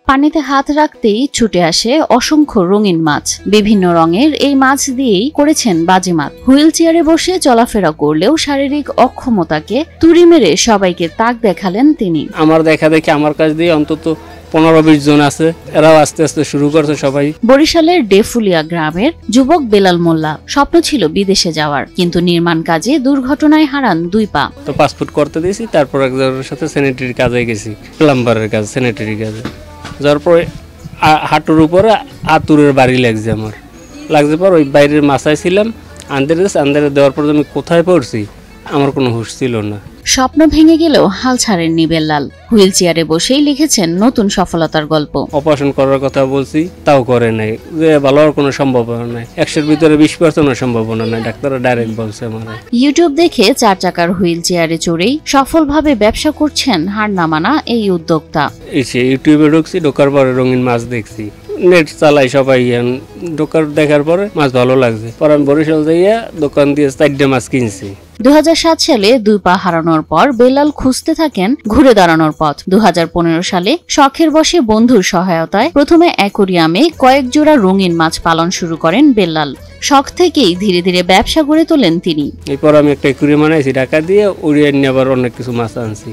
পানিতে হাত রাখতেই ছুটে আসে অসংখ্য রঙিন মাছ। বিভিন্ন রঙের এই মাছ দিয়েই করেছেন বাজিমাত। হুইল চেয়ারে বসে চলাফেরা করলেও শারীরিক অক্ষমতাকে তুড়ি মেরে সবাইকে তাক দেখালেন তিনি। আমার দেখা দেখি আমার কাছ দিয়ে অন্তত 15-20 জন আছে, এরাও আস্তে আস্তে শুরু করছে সবাই। বরিশালের ডেফুলিয়া গ্রামের যুবক বেলাল মোল্লা স্বপ্ন ছিল বিদেশে যাওয়ার, কিন্তু নির্মাণ কাজে দুর্ঘটনায় হারান 2 পা। তো পাসপোর্ট করতে দিয়েছি, তারপর একজনের সাথে স্যানিটারি কাজে গেছি, প্লাম্বারের কাজ, স্যানিটারি কাজে যাওয়ার পরে হাঁটুর উপরে আতুরের বাড়ি লাগছে পর ওই বাইরের মাথায় ছিলাম, আন্দারে দেওয়ার পর আমি কোথায় পড়ছি আমার কোনো হুঁশ ছিল না। স্বপ্ন ভেঙে গেলেও হাল ছাড়েননি বেল্লাল। হুইল চেয়ারে বসেই লিখেছেন নতুন সফলতার গল্প। অপারেশন করার কথা বলছি, তাও করে নাই, যে ভালো হওয়ার কোনো সম্ভাবনা নাই, 100-এর ভিতরে 20% সম্ভাবনা নাই, ডাক্তাররা ডাইরেক্ট বলছে আমার। ইউটিউব দেখে 4 চাকার হুইল চেয়ারে চড়েই সফলভাবে ব্যবসা করছেন হার না মানা এই উদ্যোক্তা। ইউটিউবে ঢুকছি, ঢোকার পরে রঙিন মাছ দেখছি, নেট চালাই সবাই, ঢোকার দেখার পরে মাছ ভালো লাগছে, পরে আমি বরিশাল যাইয়া দোকান দিয়ে 4টা মাছ কিনছি। 2007 সালে 2 পা হারানোর পর বেল্লাল খুঁজতে থাকেন ঘুরে দাঁড়ানোর পথ। 2015 সালে শখের বশে বন্ধুর সহায়তায় প্রথমে অ্যাকোরিয়ামে কয়েক জোড়া রঙিন মাছ পালন শুরু করেন বেল্লাল। শখ থেকেই ধীরে ধীরে ব্যবসা গড়ে তোলেন তিনি। এরপর আমি একটা অ্যাকোরিয়াম বানাইছি, ঢাকা দিয়ে উড়িয়ে নিয়ে আবার অনেক কিছু মাছ আনছি।